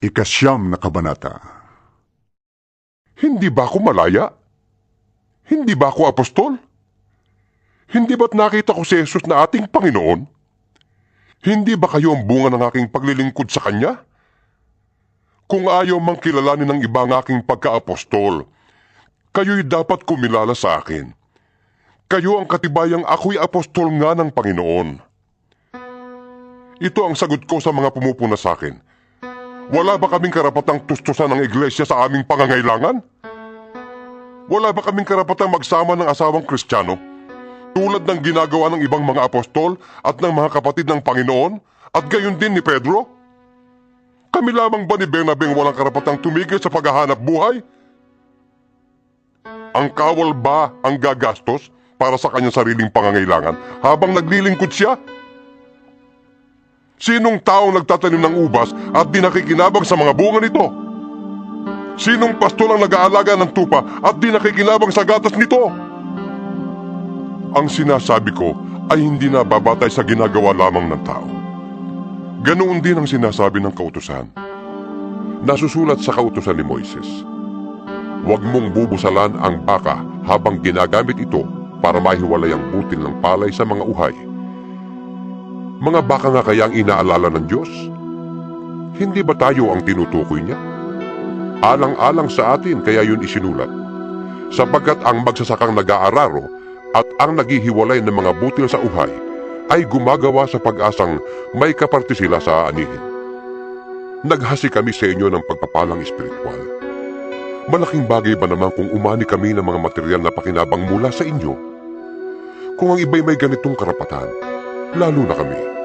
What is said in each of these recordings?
Ikasyam na kabanata. Hindi ba ako malaya? Hindi ba ako apostol? Hindi ba't nakita ko si Jesus na ating Panginoon? Hindi ba kayo ang bunga ng aking paglilingkod sa Kanya? Kung ayaw mang kilalanin ng iba ang aking pagka-apostol, kayo'y dapat kumilala sa akin. Kayo ang katibayang ako'y apostol nga ng Panginoon. Ito ang sagot ko sa mga pumupuna sa akin. Wala ba kaming karapatang tustusan ng iglesia sa aming pangangailangan? Wala ba kaming karapatang magsama ng asawang Kristiyano? Tulad ng ginagawa ng ibang mga apostol at ng mga kapatid ng Panginoon at gayon din ni Pedro? Kami lamang ba ni Bernabeng walang karapatang tumigil sa paghahanap buhay? Ang kawal ba ang gagastos para sa kanyang sariling pangangailangan habang naglilingkod siya? Sinong taong nagtatanim ng ubas at di nakikinabang sa mga bunga nito? Sinong pastol ang nag-aalaga ng tupa at di nakikinabang sa gatas nito? Ang sinasabi ko ay hindi na babatay sa ginagawa lamang ng tao. Ganoon din ang sinasabi ng kautusan. Nasusulat sa kautusan ni Moises, huwag mong bubusalan ang baka habang ginagamit ito para mahiwalay ang butil ng palay sa mga uhay. Mga baka nga kaya ang inaalala ng Diyos? Hindi ba tayo ang tinutukoy niya? Alang-alang sa atin kaya yun isinulat. Sapagkat ang magsasakang nag-aararo at ang naghihiwalay ng mga butil sa uhay ay gumagawa sa pag-asang may kaparte sila sa aanihin. Naghasi kami sa inyo ng pagpapalang espiritual. Malaking bagay ba naman kung umani kami ng mga material na pakinabang mula sa inyo? Kung ang iba'y may ganitong karapatan, lalo na kami.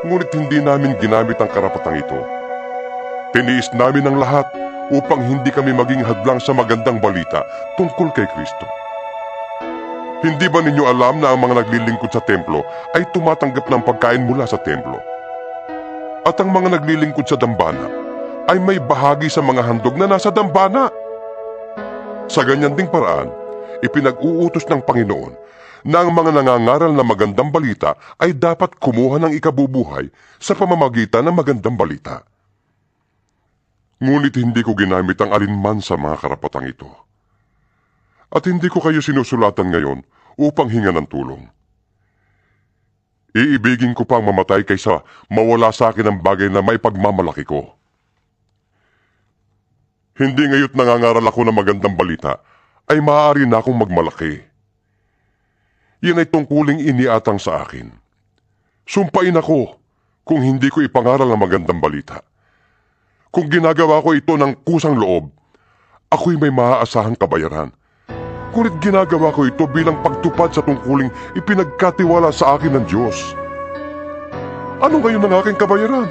Ngunit hindi namin ginamit ang karapatang ito. Tiniis namin ang lahat upang hindi kami maging hadlang sa magandang balita tungkol kay Kristo. Hindi ba ninyo alam na ang mga naglilingkod sa templo ay tumatanggap ng pagkain mula sa templo? At ang mga naglilingkod sa dambana ay may bahagi sa mga handog na nasa dambana. Sa ganyan ding paraan, ipinag-uutos ng Panginoon na ang mga nangangaral na magandang balita ay dapat kumuha ng ikabubuhay sa pamamagitan ng magandang balita. Ngunit hindi ko ginamit ang alinman sa mga karapatang ito. At hindi ko kayo sinusulatan ngayon upang hinga ng tulong. Iibigin ko pang mamatay kaysa mawala sa akin ang bagay na may pagmamalaki ko. Hindi ngayo't nangangaral ako ng magandang balita ay maaari na akong magmalaki. Yan ay tungkuling iniatang sa akin. Sumpain ako kung hindi ko ipangaral ang magandang balita. Kung ginagawa ko ito ng kusang loob, ako'y may maaasahang kabayaran. Ngunit ginagawa ko ito bilang pagtupad sa tungkuling ipinagkatiwala sa akin ng Diyos. Ano ngayon ang aking kabayaran?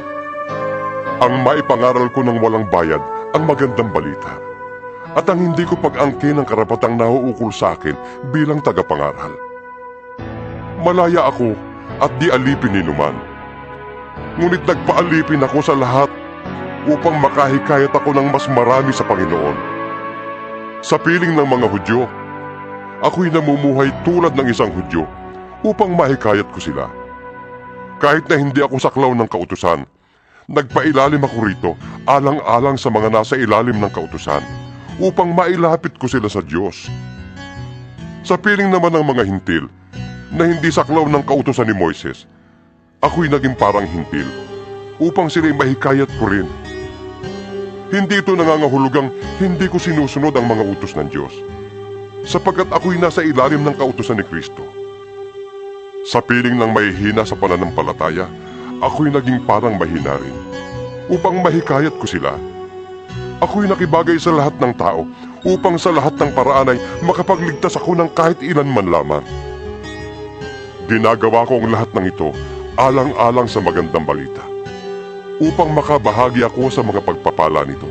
Ang maipangaral ko ng walang bayad ang magandang balita. At ang hindi ko pag-angkin ng karapatang nauukol sa akin bilang tagapangaral. Malaya ako at di alipin ni numan. Ngunit nagpaalipin ako sa lahat upang makahikayat ako ng mas marami sa Panginoon. Sa piling ng mga Hudyo, ako'y namumuhay tulad ng isang Hudyo upang mahikayat ko sila. Kahit na hindi ako saklaw ng kautusan, nagpailalim ako rito alang-alang sa mga nasa ilalim ng kautusan upang mailapit ko sila sa Diyos. Sa piling naman ng mga hintil, na hindi saklaw ng kautusan ni Moises, ako'y naging parang hintil, upang sila'y mahikayat ko rin. Hindi ito nangangahulugang hindi ko sinusunod ang mga utos ng Diyos, sapagkat ako'y nasa ilalim ng kautusan ni Kristo. Sa piling ng mahihina sa pananampalataya, ako'y naging parang mahina rin, upang mahikayat ko sila. Ako'y nakibagay sa lahat ng tao, upang sa lahat ng paraan ay makapagligtas ako ng kahit ilan man lamang. Ginagawa ko ang lahat ng ito alang-alang sa magandang balita, upang makabahagi ako sa mga pagpapala nito.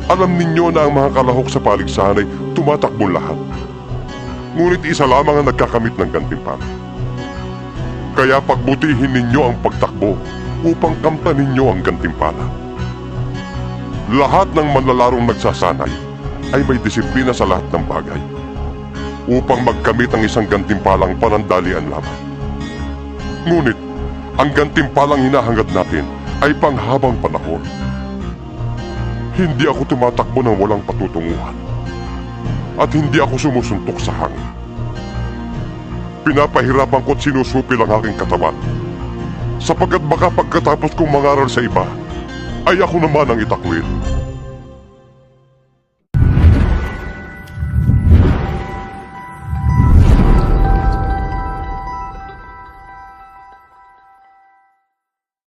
Alam ninyo na ang mga kalahok sa paligsahan ay tumatakbo lahat, ngunit isa lamang ang nagkakamit ng gantimpala. Kaya pagbutihin ninyo ang pagtakbo upang kamtan ninyo ang gantimpala. Lahat ng manlalarong nagsasanay ay may disiplina sa lahat ng bagay, upang magkamit ang isang gantimpalang panandalian lamang. Ngunit, ang gantimpalang hinahangad natin ay panghabang panahon. Hindi ako tumatakbo ng walang patutunguhan. At hindi ako sumusuntok sa hangin. Pinapahirapan ko't sinusupil ang aking katawan. Sapagkat baka pagkatapos kong mangaral sa iba, ay ako naman ang itakwil.